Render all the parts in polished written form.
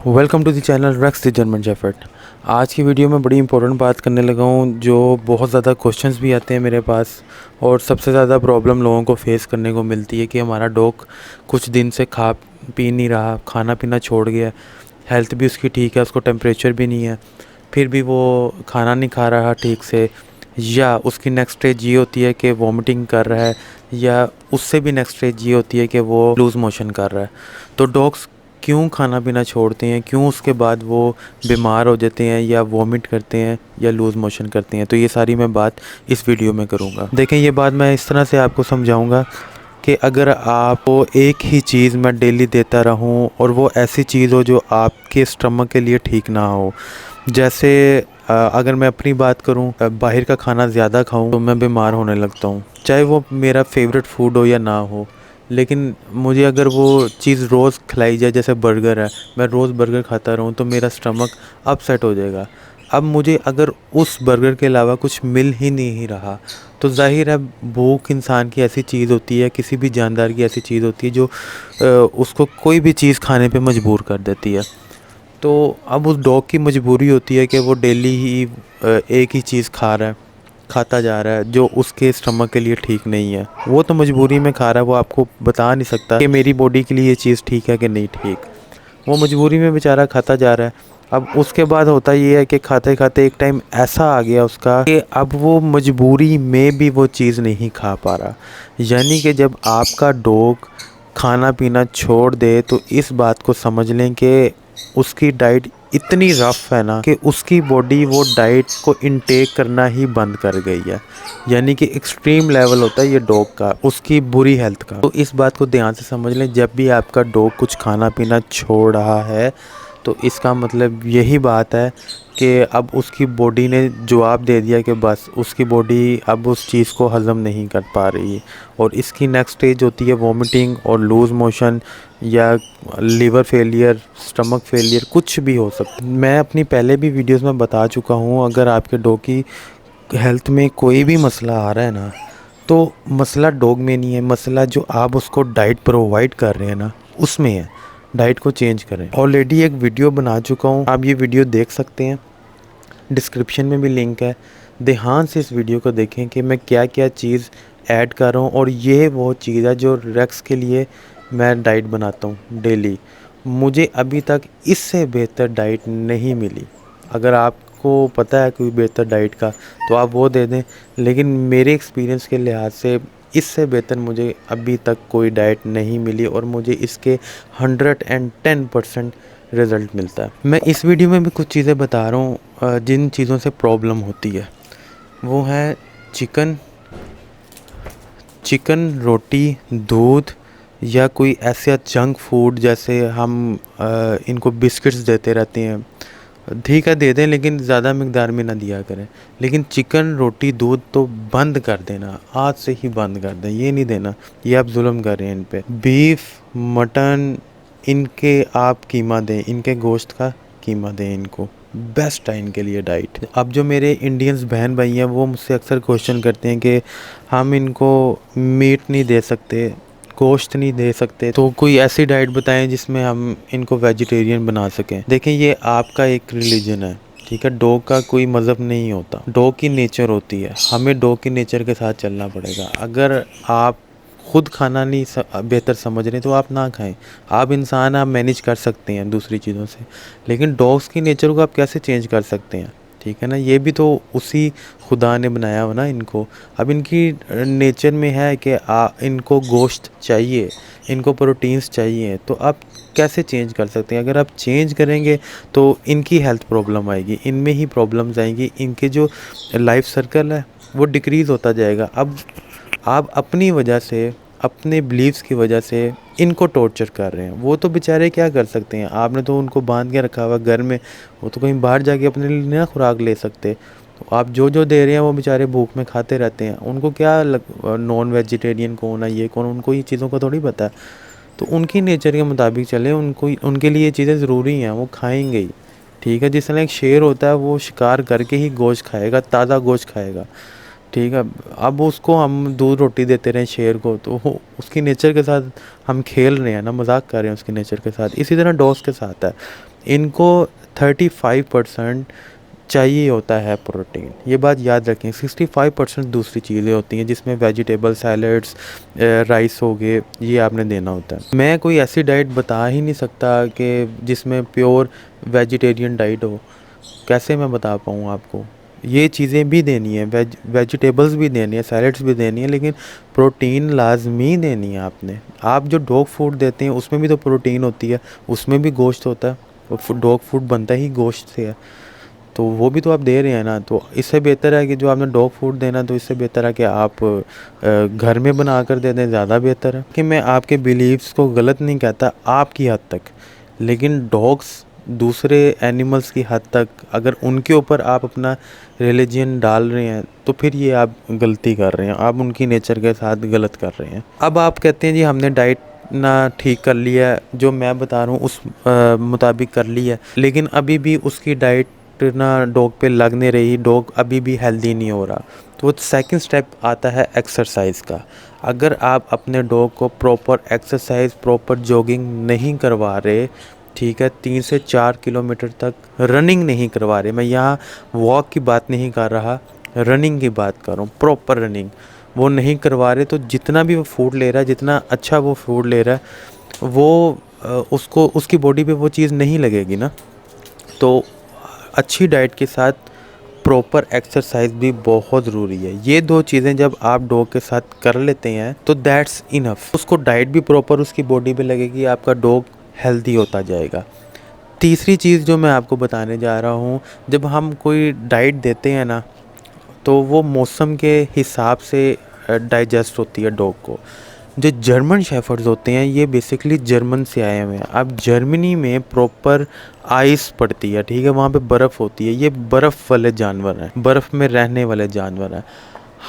Welcome to the channel Rex the German shepherd. आज की video में बड़ी इंपॉर्टेंट बात करने लगा हूँ, जो बहुत ज़्यादा क्वेश्चंस भी आते हैं मेरे पास और सबसे ज़्यादा प्रॉब्लम लोगों को फेस करने को मिलती है कि हमारा डॉग कुछ दिन से खा पी नहीं रहा, खाना पीना छोड़ गया, हेल्थ भी उसकी ठीक है, उसको टेम्परेचर भी नहीं है, फिर भी वो खाना नहीं खा रहा ठीक से, या उसकी नेक्स्ट स्टेज ये होती है कि वॉमिटिंग कर रहा है, या उससे भी नेक्स्ट स्टेज ये होती है कि वो लूज़ मोशन कर रहा है। तो डॉग्स क्यों खाना पीना छोड़ते हैं, क्यों उसके बाद वो बीमार हो जाते हैं या वॉमिट करते हैं या लूज़ मोशन करते हैं, तो ये सारी मैं बात इस वीडियो में करूँगा। देखें, ये बात मैं इस तरह से आपको समझाऊँगा कि अगर आपको एक ही चीज़ मैं डेली देता रहूं और वो ऐसी चीज़ हो जो आपके स्टमक के लिए ठीक ना हो, जैसे अगर मैं अपनी बात करूं, बाहर का खाना ज़्यादा खाऊं तो मैं बीमार होने लगता हूं, चाहे वो मेरा फेवरेट फूड हो या ना हो। लेकिन मुझे अगर वो चीज़ रोज़ खिलाई जाए, जैसे बर्गर है, मैं रोज़ बर्गर खाता रहूं तो मेरा स्टमक अपसेट हो जाएगा। अब मुझे अगर उस बर्गर के अलावा कुछ मिल ही नहीं रहा तो ज़ाहिर है भूख इंसान की ऐसी चीज़ होती है, किसी भी जानदार की ऐसी चीज़ होती है जो उसको कोई भी चीज़ खाने पे मजबूर कर देती है। तो अब उस डॉग की मजबूरी होती है कि वो डेली ही एक ही चीज़ खाता जा रहा है जो उसके स्टमक के लिए ठीक नहीं है। वो तो मजबूरी में खा रहा है, वो आपको बता नहीं सकता कि मेरी बॉडी के लिए ये चीज़ ठीक है कि नहीं ठीक। वो मजबूरी में बेचारा खाता जा रहा है। अब उसके बाद होता ये है कि खाते खाते एक टाइम ऐसा आ गया उसका कि अब वो मजबूरी में भी वो चीज़ नहीं खा पा रहा। यानी कि जब आपका डॉग खाना पीना छोड़ दे तो इस बात को समझ लें कि उसकी डाइट इतनी रफ़ है ना कि उसकी बॉडी वो डाइट को इनटेक करना ही बंद कर गई है। यानी कि एक्सट्रीम लेवल होता है ये डॉग का, उसकी बुरी हेल्थ का। तो इस बात को ध्यान से समझ लें, जब भी आपका डॉग कुछ खाना पीना छोड़ रहा है तो इसका मतलब यही बात है कि अब उसकी बॉडी ने जवाब दे दिया कि बस उसकी बॉडी अब उस चीज़ को हज़म नहीं कर पा रही है, और इसकी नेक्स्ट स्टेज होती है वॉमिटिंग और लूज़ मोशन या लीवर फेलियर, स्टमक फेलियर, कुछ भी हो सकता है। मैं अपनी पहले भी वीडियोस में बता चुका हूँ, अगर आपके डॉग की हेल्थ में कोई भी मसला आ रहा है ना, तो मसला डॉग में नहीं है, मसला जो आप उसको डाइट प्रोवाइड कर रहे हैं ना उसमें है। डाइट को चेंज करें। ऑलरेडी एक वीडियो बना चुका हूँ, आप ये वीडियो देख सकते हैं, डिस्क्रिप्शन में भी लिंक है। ध्यान से इस वीडियो को देखें कि मैं क्या क्या चीज़ ऐड कर रहा हूँ, और ये वो चीज़ है जो रेक्स के लिए मैं डाइट बनाता हूँ डेली। मुझे अभी तक इससे बेहतर डाइट नहीं मिली। अगर आपको पता है कोई बेहतर डाइट का तो आप वो दे दें, लेकिन मेरे एक्सपीरियंस के लिहाज से इससे बेहतर मुझे अभी तक कोई डाइट नहीं मिली, और मुझे इसके 110% रिज़ल्ट मिलता है। मैं इस वीडियो में भी कुछ चीज़ें बता रहा हूँ जिन चीज़ों से प्रॉब्लम होती है। वो है चिकन चिकन रोटी, दूध, या कोई ऐसा जंक फूड, जैसे हम इनको बिस्किट्स देते रहते हैं। ठीक है, दे दें, लेकिन ज़्यादा मिकदार में ना दिया करें। लेकिन चिकन रोटी दूध तो बंद कर देना, आज से ही बंद कर दें, ये नहीं देना, ये आप जुल्म कर रहे हैं इन पे। बीफ, मटन, इनके आप कीमा दें, इनके गोश्त का कीमा दें इनको, बेस्ट है इनके लिए डाइट। अब जो मेरे इंडियंस बहन भाई हैं वो मुझसे अक्सर क्वेश्चन करते हैं कि हम इनको मीट नहीं दे सकते, गोश्त नहीं दे सकते, तो कोई ऐसी डाइट बताएं जिसमें हम इनको वेजिटेरियन बना सकें। देखें, ये आपका एक रिलीजन है, ठीक है, डॉग का कोई मज़हब नहीं होता, डॉग की नेचर होती है, हमें डॉग की नेचर के साथ चलना पड़ेगा। अगर आप खुद खाना नहीं बेहतर समझ रहे तो आप ना खाएं। आप इंसान, आप मैनेज कर सकते हैं दूसरी चीज़ों से, लेकिन डॉग्स की नेचर को आप कैसे चेंज कर सकते हैं? ठीक है ना, ये भी तो उसी खुदा ने बनाया हो ना इनको। अब इनकी नेचर में है कि इनको गोश्त चाहिए, इनको प्रोटीन्स चाहिए, तो आप कैसे चेंज कर सकते हैं? अगर आप चेंज करेंगे तो इनकी हेल्थ प्रॉब्लम आएगी, इनमें ही प्रॉब्लम्स आएंगी, इनके जो लाइफ सर्कल है वो डिक्रीज़ होता जाएगा। अब आप अपनी वजह से, अपने बिलीव्स की वजह से इनको टॉर्चर कर रहे हैं। वो तो बेचारे क्या कर सकते हैं, आपने तो उनको बांध के रखा हुआ घर में, वो तो कहीं बाहर जाके अपने लिए ना खुराक ले सकते। तो आप जो जो दे रहे हैं वो बेचारे भूख में खाते रहते हैं। उनको क्या नॉन वेजिटेरियन कौन है, ये कौन, उनको ये चीज़ों का थोड़ी पता है। तो उनकी नेचर के मुताबिक चले, उनको उनके लिए ये चीज़ें ज़रूरी हैं, वो खाएंगे ही। ठीक है, जिस तरह एक शेर होता है वो शिकार करके ही गोश्त खाएगा, ताज़ा गोश्त खाएगा। ठीक है। अब उसको हम दूध रोटी देते रहें शेर को, तो उसकी नेचर के साथ हम खेल रहे हैं ना, मजाक कर रहे हैं उसकी नेचर के साथ। इसी तरह डॉग्स के साथ है, इनको 35% चाहिए होता है प्रोटीन, ये बात याद रखें। 65% दूसरी चीज़ें होती हैं जिसमें वेजिटेबल सैलड्स, राइस हो गए, ये आपने देना होता है। मैं कोई ऐसी डाइट बता ही नहीं सकता कि जिसमें प्योर वेजिटेरियन डाइट हो, कैसे मैं बता पाऊँ आपको। ये चीज़ें भी देनी है, वेजिटेबल्स भी देनी है, सैलड्स भी देनी है, लेकिन प्रोटीन लाजमी देनी है आपने। आप जो डॉग फूड देते हैं उसमें भी तो प्रोटीन होती है, उसमें भी गोश्त होता है, और डॉग फूड बनता ही गोश्त से है, तो वो भी तो आप दे रहे हैं ना। तो इससे बेहतर है कि जो आपने डॉग फूड देना, तो इससे बेहतर है कि आप घर में बना कर दे दें, ज़्यादा बेहतर है। कि मैं आपके बिलीव्स को गलत नहीं कहता आपकी हद तक, लेकिन डॉग्स दूसरे एनिमल्स की हद तक अगर उनके ऊपर आप अपना रिलीजन डाल रहे हैं, तो फिर ये आप गलती कर रहे हैं, आप उनकी नेचर के साथ गलत कर रहे हैं। अब आप कहते हैं जी हमने डाइट ना ठीक कर लिया है, जो मैं बता रहा हूँ उस मुताबिक कर लिया है, लेकिन अभी भी उसकी डाइट ना डॉग पे लग नहीं रही, डॉग अभी भी हेल्दी नहीं हो रहा, तो सेकंड स्टेप आता है एक्सरसाइज का। अगर आप अपने डॉग को प्रॉपर एक्सरसाइज, प्रॉपर जॉगिंग नहीं करवा रहे, ठीक है, 3 से 4 किलोमीटर तक रनिंग नहीं करवा रहे, मैं यहाँ वॉक की बात नहीं कर रहा, रनिंग की बात कर रहा हूँ, प्रॉपर रनिंग वो नहीं करवा रहे, तो जितना भी वो फूड ले रहा है, जितना अच्छा वो फूड ले रहा है, वो उसको उसकी बॉडी पे वो चीज़ नहीं लगेगी ना। तो अच्छी डाइट के साथ प्रॉपर एक्सरसाइज भी बहुत ज़रूरी है। ये 2 चीज़ें जब आप डॉग के साथ कर लेते हैं तो दैट्स इनफ। उसको डाइट भी प्रॉपर उसकी बॉडी पे लगेगी, आपका डॉग हेल्दी होता जाएगा। तीसरी चीज़ जो मैं आपको बताने जा रहा हूँ, जब हम कोई डाइट देते हैं ना, तो वो मौसम के हिसाब से डाइजेस्ट होती है डॉग को। जो जर्मन शेफर्ड्स होते हैं ये बेसिकली जर्मन से आए हुए हैं। अब जर्मनी में प्रॉपर आइस पड़ती है, ठीक है, वहाँ पे बर्फ़ होती है, ये बर्फ़ वाले जानवर हैं, बर्फ़ में रहने वाले जानवर हैं।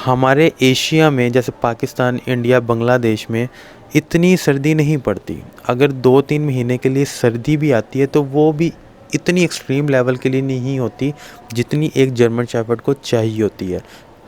हमारे एशिया में जैसे पाकिस्तान, इंडिया, बांग्लादेश में इतनी सर्दी नहीं पड़ती। अगर 2-3 महीने के लिए सर्दी भी आती है तो वो भी इतनी एक्सट्रीम लेवल के लिए नहीं होती जितनी एक जर्मन शेफर्ड को चाहिए होती है।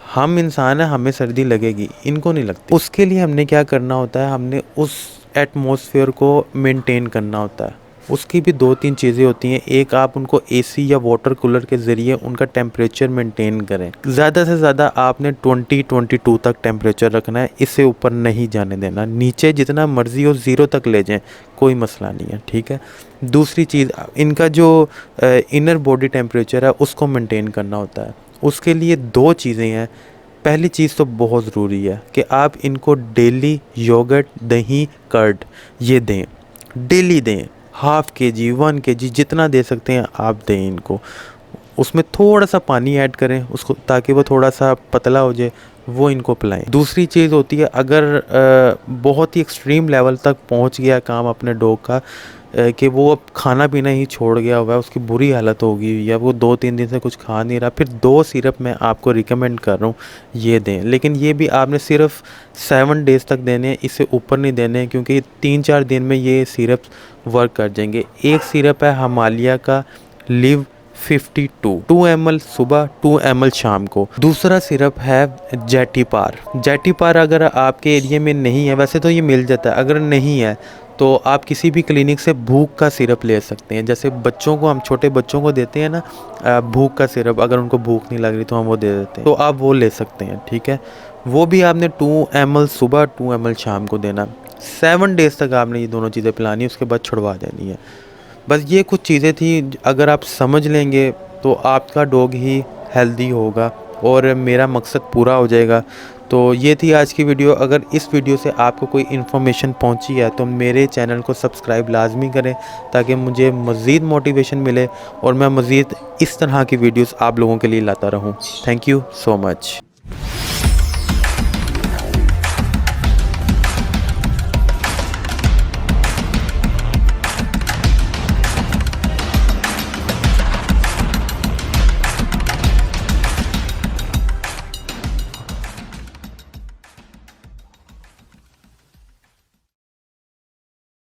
हम इंसान हैं, हमें सर्दी लगेगी, इनको नहीं लगती। उसके लिए हमने क्या करना होता है, हमने उस एटमॉस्फेयर को मेंटेन करना होता है। उसकी भी 2-3 चीज़ें होती हैं। एक, आप उनको एसी या वाटर कूलर के ज़रिए उनका टेम्परेचर मेंटेन करें। ज़्यादा से ज़्यादा आपने 20-22 तक टेम्परेचर रखना है, इससे ऊपर नहीं जाने देना। नीचे जितना मर्ज़ी हो 0 तक ले जाएं, कोई मसला नहीं है, ठीक है। दूसरी चीज़, इनका जो इनर बॉडी टेम्परेचर है उसको मेंटेन करना होता है। उसके लिए 2 चीज़ें हैं। पहली चीज़ तो बहुत ज़रूरी है कि आप इनको डेली योगर्ट, दही, कर्ड ये दें, डेली दें। ½ kg, 1 kg जितना दे सकते हैं आप दें इनको। उसमें थोड़ा सा पानी ऐड करें उसको, ताकि वो थोड़ा सा पतला हो जाए, वो इनको पिलाएं। दूसरी चीज़ होती है, अगर बहुत ही एक्सट्रीम लेवल तक पहुंच गया काम अपने डॉग का, कि वो अब खाना पीना ही छोड़ गया हुआ है, उसकी बुरी हालत हो गई, या वो 2-3 दिन से कुछ खा नहीं रहा, फिर 2 सिरप मैं आपको रिकमेंड कर रहा हूँ, ये दें। लेकिन ये भी आपने सिर्फ 7 डेज़ तक देने हैं, इससे ऊपर नहीं देने हैं, क्योंकि 3-4 दिन में ये सिरप वर्क कर जाएंगे। एक सिरप है हिमालय का लिव 52, 2 ml सुबह, 2 ml शाम को। दूसरा सिरप है जेटिपार। जेटिपार अगर आपके एरिया में नहीं है, वैसे तो ये मिल जाता है, अगर नहीं है तो आप किसी भी क्लिनिक से भूख का सिरप ले सकते हैं। जैसे बच्चों को, हम छोटे बच्चों को देते हैं ना भूख का सिरप, अगर उनको भूख नहीं लग रही तो हम वो दे देते हैं, तो आप वो ले सकते हैं, ठीक है। वो भी आपने 2 ml सुबह, 2 ml शाम को देना। 7 डेज़ तक आपने ये दोनों चीज़ें पिलानी, उसके बाद छुड़वा देनी है। बस ये कुछ चीज़ें थी, अगर आप समझ लेंगे तो आपका डॉग ही हेल्दी होगा और मेरा मकसद पूरा हो जाएगा। तो ये थी आज की वीडियो। अगर इस वीडियो से आपको कोई इन्फॉर्मेशन पहुंची है तो मेरे चैनल को सब्सक्राइब लाजमी करें, ताकि मुझे मज़ीद मोटिवेशन मिले और मैं मज़ीद इस तरह की वीडियोस आप लोगों के लिए लाता रहूं। Thank you so much.